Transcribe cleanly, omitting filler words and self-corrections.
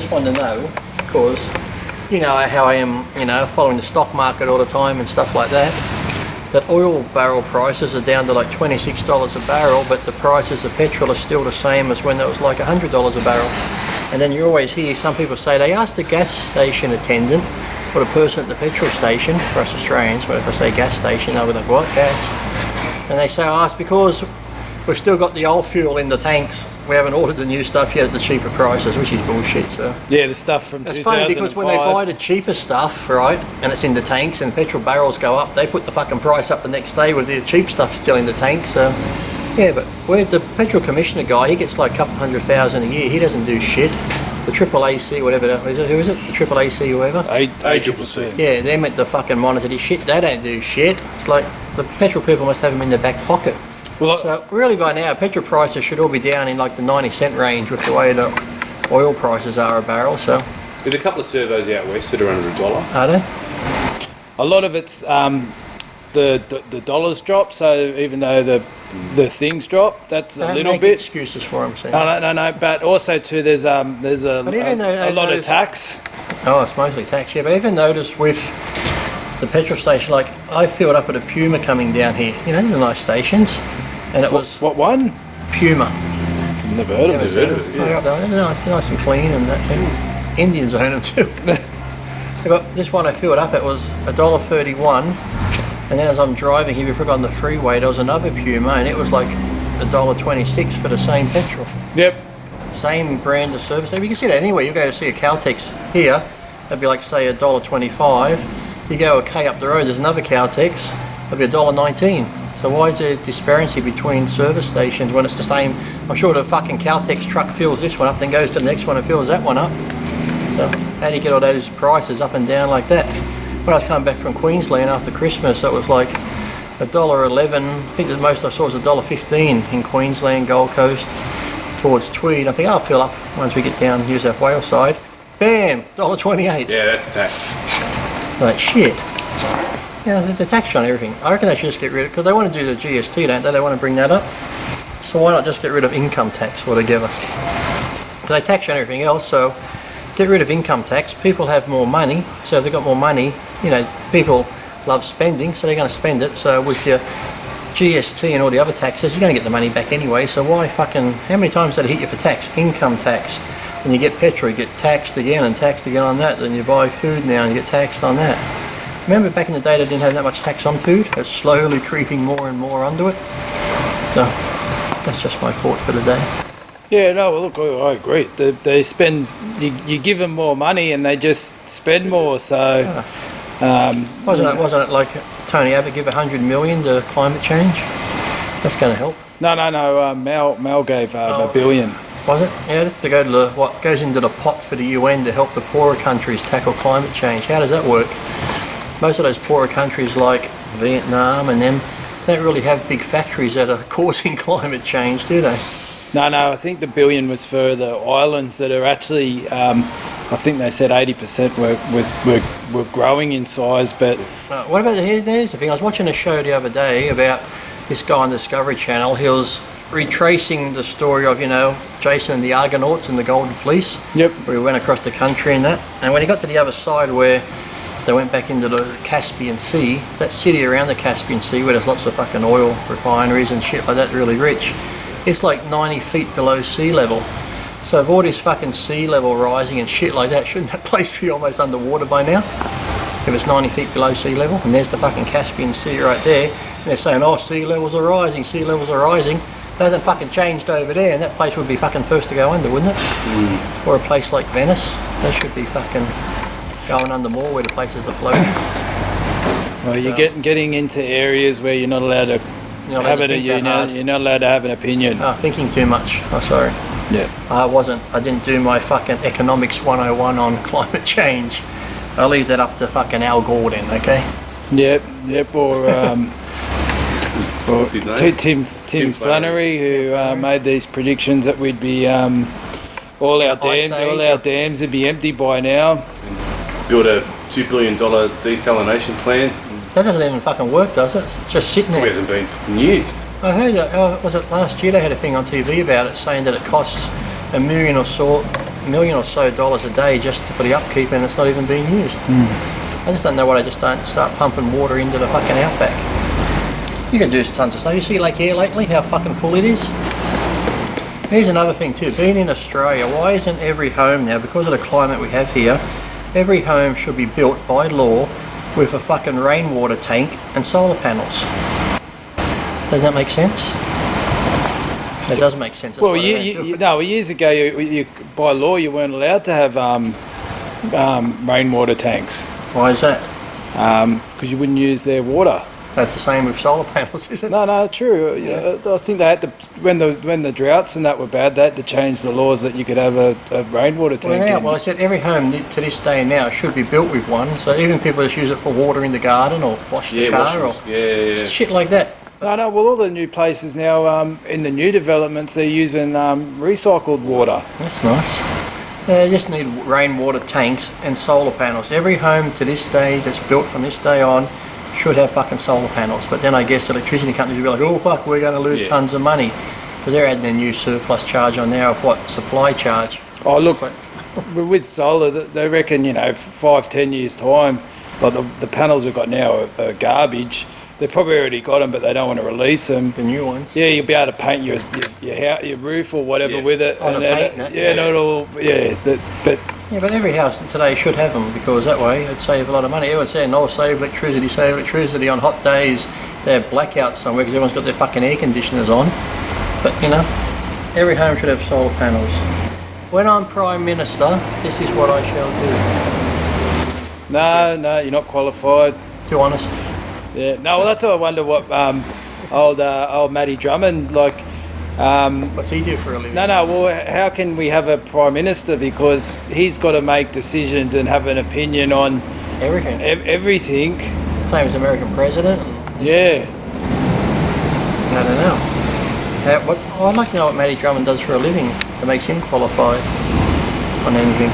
just wanted to know, because you know how I am, you know, following the stock market all the time and stuff like that, that oil barrel prices are down to like $26 a barrel, but the prices of petrol are still the same as when it was like $100 a barrel. And then you always hear some people say they asked the gas station attendant or the person at the petrol station, for us Australians, but if I say gas station, they'll be like, what, gas? And they say, oh, it's because we've still got the old fuel in the tanks. We haven't ordered the new stuff yet at the cheaper prices, which is bullshit. So yeah, the stuff from it's funny because when they buy the cheaper stuff, right, and it's in the tanks and petrol barrels go up, they put the fucking price up the next day with the cheap stuff still in the tanks. So yeah, but where the petrol commissioner guy, he gets like a couple $100,000 a year. He doesn't do shit. The AAAC, whatever that is, who is it? The AAAC, whoever. ACCC. Yeah, they're meant to fucking monitor this shit. They don't do shit. It's like the petrol people must have them in their back pocket. Well, so really by now, petrol prices should all be down in like the 90-cent range with the way the oil prices are a barrel. So there's a couple of surveys out west that are under $1. Are they? A lot of it's the dollars drop. So even though the things drop, that's a little bit. Excuses for them. No. But also too, there's a lot of tax. Oh, it's mostly tax. Yeah, but even notice with the petrol station, like I filled up at a Puma coming down here. You know, the nice stations. And it was... What one? Puma. Never heard of it. Yeah. They're nice and clean and that thing. Indians own them too. Yeah, but this one I filled up, it was $1.31. And then as I'm driving here, before I got on the freeway, there was another Puma and it was like $1.26 for the same petrol. Yep. Same brand of service. So you can see that anywhere. You go to see a Caltex here, that'd be like, say, $1.25. You go a K up the road, there's another Caltex, that'd be $1.19. So why is there a disparity between service stations when it's the same? I'm sure the fucking Caltex truck fills this one up, then goes to the next one and fills that one up. So how do you get all those prices up and down like that? When I was coming back from Queensland after Christmas, it was like $1.11. I think the most I saw was $1.15 in Queensland, Gold Coast, towards Tweed. I think I'll fill up once we get down New South Wales side. Bam! $1.28. Yeah, that's tax. Like shit. Yeah, the tax on everything. I reckon they should just get rid of, because they want to do the GST, don't they? They want to bring that up. So why not just get rid of income tax altogether? They tax on everything else, so get rid of income tax. People have more money, so if they've got more money, you know, people love spending, so they're going to spend it. So with your GST and all the other taxes, you're going to get the money back anyway, so why fucking, how many times did it hit you for tax? Income tax. And you get petrol, you get taxed again and taxed again on that, then you buy food now and you get taxed on that. Remember back in the day they didn't have that much tax on food? It's slowly creeping more and more onto it. So that's just my thought for the day. Yeah, no, well, look, I agree. They spend, you give them more money and they just spend more, so... Wasn't it like Tony Abbott give $100 million to climate change? That's going to help. No, Mel gave $1 billion. Was it? Yeah, that's to go to what goes into the pot for the UN to help the poorer countries tackle climate change. How does that work? Most of those poorer countries like Vietnam and them don't really have big factories that are causing climate change, do they? No, I think the $1 billion was for the islands that are actually, I think they said 80% were growing in size, but... what about there's the thing, I was watching a show the other day about this guy on Discovery Channel. He was retracing the story of, you know, Jason and the Argonauts and the Golden Fleece. Yep. Where he went across the country and that. And when he got to the other side where they went back into the Caspian Sea, that city around the Caspian Sea where there's lots of fucking oil refineries and shit like that, really rich, it's like 90 feet below sea level. So if all this fucking sea level rising and shit like that, shouldn't that place be almost underwater by now? If it's 90 feet below sea level, and there's the fucking Caspian Sea right there, and they're saying, oh, sea levels are rising, sea levels are rising. It hasn't fucking changed over there, and that place would be fucking first to go under, wouldn't it? Mm. Or a place like Venice, they should be fucking going under more where the places are floating. Well, you're getting into areas where you're not allowed to you're not allowed to have an opinion. Oh, thinking too much. Oh, sorry. Yeah. I didn't do my fucking economics 101 on climate change. I'll leave that up to fucking Al Gore then, okay? Yep, or Tim Flannery, who made these predictions that we'd be all our dams would be empty by now. Build a $2 billion desalination plant. That doesn't even fucking work, does it? It's just sitting there. It hasn't been used. I heard that, was it last year they had a thing on TV about it saying that it costs $1 million or so million or so dollars a day just for the upkeep, and it's not even being used. I just don't know why they just don't start pumping water into the fucking outback. You can do tons of stuff. You see Lake Eyre lately, how fucking full it is? Here's another thing too, being in Australia, why isn't every home now, because of the climate we have here, every home should be built by law with a fucking rainwater tank and solar panels? Does that make sense? It does make sense. That's Well, why they don't do it. no, years ago, you by law you weren't allowed to have rainwater tanks Why is that? because you wouldn't use their water. That's the same with solar panels, isn't it? No, true. Yeah. I think they had to when the droughts and that were bad. They had to change the laws that you could have a rainwater tank. Well, I said every home to this day now should be built with one. So even people just use it for water in the garden or wash the car or shit like that. No. Well, all the new places now in the new developments, they're using recycled water. That's nice. Yeah, they just need rainwater tanks and solar panels. Every home to this day that's built from this day on should have fucking solar panels. But then I guess electricity companies will be like, oh fuck, we're going to lose tons of money. Because they're adding a new surplus charge on there of what? Supply charge. Oh, look, with solar, they reckon, 5-10 years' time, like the panels we've got now are garbage. They've probably already got them, but they don't want to release them. The new ones. Yeah, you'll be able to paint your roof or whatever with it. Oh, but every house today should have them, because that way it'd save a lot of money. Everyone's saying, oh, save electricity on hot days. They have blackouts somewhere because everyone's got their fucking air conditioners on. But, every home should have solar panels. When I'm Prime Minister, this is what I shall do. No, you're not qualified. Too honest. Yeah, no, well, that's what I wonder what old Matty Drummond, like... What's he do for a living? No, well, how can we have a Prime Minister? Because he's got to make decisions and have an opinion on... Everything. Everything. Same as American President. Yeah. I don't know. I'd like to know what Matty Drummond does for a living that makes him qualified on anything.